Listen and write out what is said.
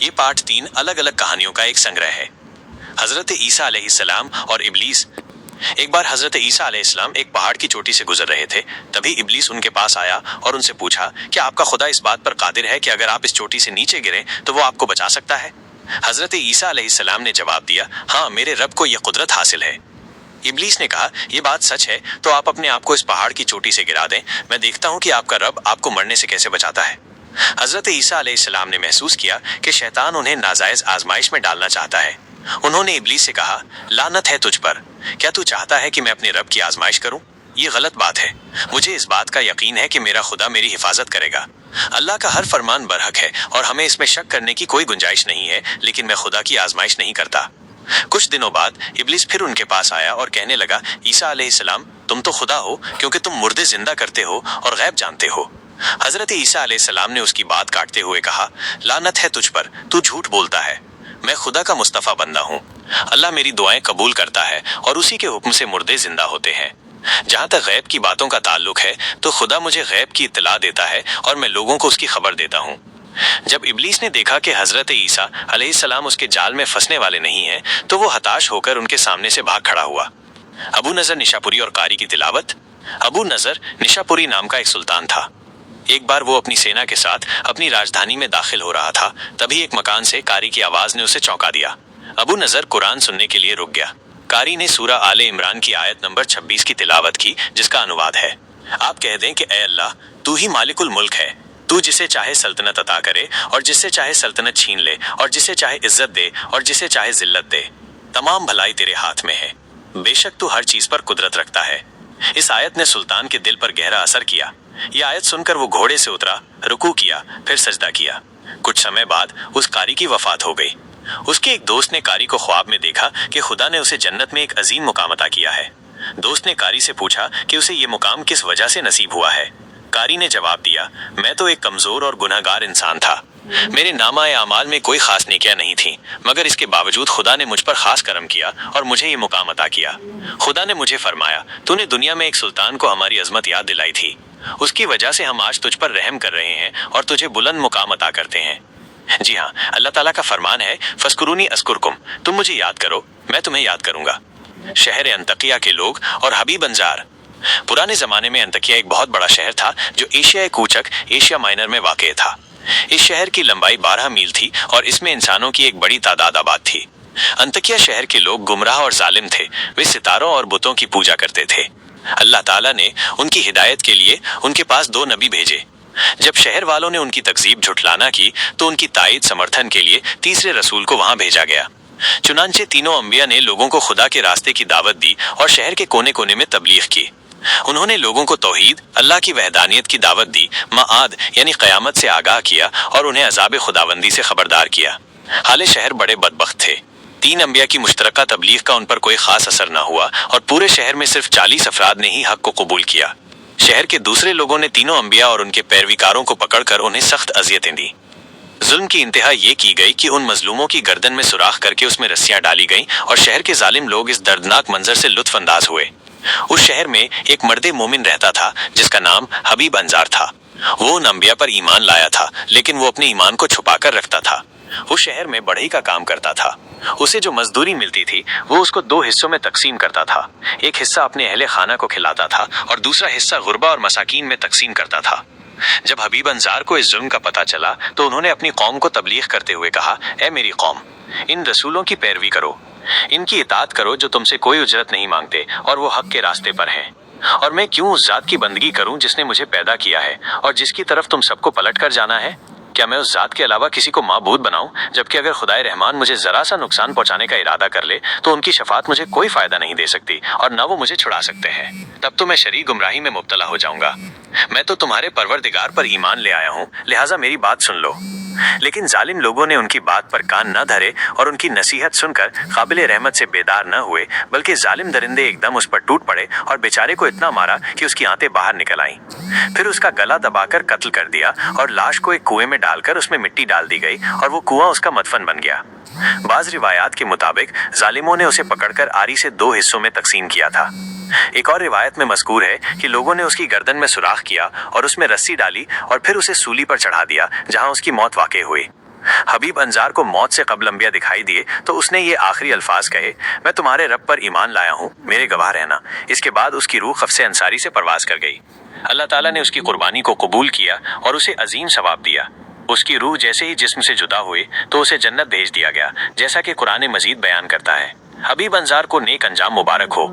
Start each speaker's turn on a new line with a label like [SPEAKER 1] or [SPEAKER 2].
[SPEAKER 1] ये पाठ 3 अलग अलग कहानियों का एक संग्रह है। हजरत ईसा अलैहिस्सलाम और इब्लीस। एक बार हजरत ईसा अलैहिस्सलाम एक पहाड़ की चोटी से गुजर रहे थे। तभी इब्लीस उनके पास आया और उनसे पूछा, क्या आपका खुदा इस बात पर कादिर है कि अगर आप इस चोटी से नीचे गिरे तो वो आपको बचा सकता है? हजरत ईसा अलैहिस्सलाम ने जवाब दिया, हाँ, मेरे रब को यह कुदरत हासिल है। इब्लीस ने कहा, यह बात सच है तो आप अपने आप को इस पहाड़ की चोटी से गिरा दें, मैं देखता हूँ कि आपका रब आपको मरने से कैसे बचाता है। हजरत ईसा अलैहिस्सलाम ने महसूस किया कि शैतान उन्हें नाजायज आजमाइश में डालना चाहता है। उन्होंने इब्लीस से कहा, लानत है तुझ पर, क्या तू चाहता है कि मैं अपने रब की आजमाइश करूं? ये गलत बात है। मुझे इस बात का यकीन है कि मेरा खुदा मेरी हिफाजत करेगा। अल्लाह का हर फरमान बरहक है और हमें इसमें शक करने की कोई गुंजाइश नहीं है, लेकिन मैं खुदा की आजमाइश नहीं करता। कुछ दिनों बाद इब्लीस फिर उनके पास आया और कहने लगा, ईसा अलैहिस्सलाम, तुम तो खुदा हो क्योंकि तुम मुर्दे जिंदा करते हो और गैब जानते हो। हजरत ईसा अलैहिस्सलाम ने उसकी बात काटते हुए कहा, लानत है तुझ पर, तू झूठ बोलता है। मैं खुदा का मुस्तफा बंदा हूँ। अल्लाह मेरी दुआएं कबूल करता है और उसी के हुक्म से मुर्दे जिंदा होते हैं। जहाँ तक गैब की बातों का ताल्लुक है तो खुदा मुझे गैब की इत्तला देता है और मैं लोगों को उसकी खबर देता हूँ। जब इब्लीस ने देखा कि हजरत ईसा अलैहिस्सलाम उसके जाल में फंसने वाले नहीं हैं, तो वो हताश होकर उनके सामने से भाग खड़ा हुआ। अबू नजर निशापुरी और कारी की तिलावत। अबू नजर निशापुरी नाम का एक सुल्तान था। एक बार वो अपनी सेना के साथ अपनी राजधानी में दाखिल हो रहा था। तभी एक मकान से कारी की आवाज ने उसे चौंका दिया। अबू नजर कुरान सुनने के लिए रुक गया। कारी ने सूरा आले इमरान की आयत नंबर 26 की तिलावत की, जिसका अनुवाद है, आप कह दें कि ए अल्लाह, तू ही मालिकुल मुल्क है, तू जिसे चाहे सल्तनत अता करे और जिससे चाहे सल्तनत छीन ले और जिसे चाहे इज्जत दे और जिसे चाहे जिल्लत दे। तमाम भलाई तेरे हाथ में है, बेशक तू हर चीज पर कुदरत रखता है। इस आयत ने सुल्तान के दिल पर गहरा असर किया। यह आयत सुनकर वो घोड़े से उतरा, रुकू किया, फिर सजदा किया। कुछ समय बाद उस कारी की वफात हो गई। उसके एक दोस्त ने कारी को ख्वाब में देखा कि खुदा ने उसे जन्नत में एक अजीम मुकाम अता किया है। दोस्त ने कारी से पूछा कि उसे ये मुकाम किस वजह से नसीब हुआ है। कारी ने जवाब दिया, मैं तो एक कमजोर और गुनहगार इंसान था। मेरे नामा-ए आमाल में कोई खास नेकियां नहीं थी, मगर इसके बावजूद खुदा ने मुझ पर खास करम किया और मुझे ये मुकाम अता किया। खुदा ने मुझे फरमाया, तूने दुनिया में एक सुल्तान को हमारी अजमत याद दिलाई थी, उसकी वजह से हम आज तुझ पर रहम कर रहे हैं और तुझे बुलंद मुकाम अता करते हैं। जी हाँ, अल्लाह ताला का फरमान है, फस्कुरूनी अस्कुरकुम, तुम मुझे याद करो, मैं तुम्हें याद करूंगा। शहर अंतकिया के लोग और हबीब अंजार। पुराने जमाने में अंतकिया एक बहुत बड़ा शहर था जो एशिया कूचक एशिया माइनर में वाक़ था। इस शहर की लंबाई 12 मील थी और इसमें इंसानों की एक बड़ी तादाद आबाद थी। अंतकिया शहर के लोग गुमराह और जालिम थे। वे सितारों और बुतों की पूजा करते थे। अल्लाह ताला ने उनकी हिदायत के लिए उनके पास 2 नबी भेजे। जब शहर वालों ने उनकी तकजीब झुठलाना की तो उनकी तायद समर्थन के लिए तीसरे रसूल को वहां भेजा गया। चुनांचे तीनों अंबिया ने लोगों को खुदा के रास्ते की दावत दी और शहर के कोने कोने में तबलीग की। उन्होंने लोगों को तौहीद, अल्लाह की वहदानियत की दावत दी, माआद यानी क़यामत से आगाह किया और उन्हें अज़ाब खुदाबंदी से खबरदार किया। हाले शहर बड़े बदबख्त थे। 3 अंबिया की मुश्तरका तबलीग का उन पर कोई खास असर न हुआ और पूरे शहर में सिर्फ 40 अफराद ने ही हक को कबूल किया। शहर के दूसरे लोगों ने तीनों अंबिया और उनके पैरवीकारों को पकड़कर उन्हें सख्त अजियतें दी। जुल्म की इंतहा ये की गई कि उन मजलूमों की गर्दन में सुराख करके उसमें रस्सियां डाली गईं और शहर के जालिम लोग इस दर्दनाक मंजर से लुत्फ अंदाज हुए। उस शहर में एक मर्दे मोमिन रहता था जिसका नाम हबीब अंजार था। वो उन अंबिया पर ईमान लाया था, लेकिन वो अपने ईमान को छुपाकर रखता था। उस शहर में बढ़ई का काम करता था। उसे जो मजदूरी मिलती थी वो उसको 2 हिस्सों में तकसीम करता था। एक हिस्सा अपने अहले खाना को खिलाता था और दूसरा हिस्सा गुरबा और मसाकीन में तकसीम करता था। जब हबीब अंजार को इस जुल्म का पता चला तो उन्होंने अपनी कौम को तबलीग करते हुए कहा, ए मेरी कौम, इन रसूलों की पैरवी करो, इनकी इताअत करो जो तुमसे कोई उजरत नहीं मांगते और वो हक के रास्ते पर हैं। और मैं क्यों उस जात की बंदगी करूं जिसने मुझे पैदा किया है और जिसकी तरफ तुम सबको पलट कर जाना है? क्या मैं उस जात के अलावा किसी को माबूद बनाऊं, जबकि अगर खुदाए रहमान मुझे जरा सा नुकसान पहुंचाने का इरादा कर ले तो उनकी शफात मुझे कोई फायदा नहीं दे सकती और न वो मुझे छुड़ा सकते हैं। तब तो मैं शरीक गुमराही में मुब्तला हो जाऊंगा। मैं तो तुम्हारे परवरदिगार पर ईमान ले आया हूँ, लिहाजा मेरी बात सुन लो। लेकिन जालिम लोगों ने उनकी बात पर कान न धरे और उनकी नसीहत सुनकर काबिल रहमत से बेदार न हुए, बल्कि जालिम दरिंदे एकदम उस पर टूट पड़े और बेचारे को इतना मारा कि उसकी आंतें बाहर निकल आईं। फिर उसका गला दबाकर कत्ल कर दिया और लाश को एक कुएं में डालकर उसमें मिट्टी डाल दी गई और वो कुआं उसका मदफन बन गया। बाज रिवायात के मुताबिक जालिमों ने उसे पकड़कर आरी से 2 हिस्सों में तकसीम किया था। एक और रिवायत में मज़कूर है कि लोगों ने उसकी गर्दन में सुराख किया और उसमें रस्सी डाली और फिर उसे सूली पर चढ़ा दिया, जहां उसकी मौत वाक़ई हुई। हबीब अंजार को मौत से कबल अंबिया दिखाई दिए तो उसने ये आखिरी अल्फाज कहे, मैं तुम्हारे रब पर ईमान लाया हूँ, मेरे गवाह रहना। इसके बाद उसकी रूह खफ्से अंसारी से परवाज कर गई। अल्लाह ताला ने उसकी कुर्बानी को कबूल किया और उसे अजीम सवाब दिया। उसकी रूह जैसे ही जिस्म से जुदा हुई तो उसे जन्नत भेज दिया गया, जैसा कि कुरान मजीद बयान करता है। हबीब अंजार को नेक अंजाम मुबारक हो।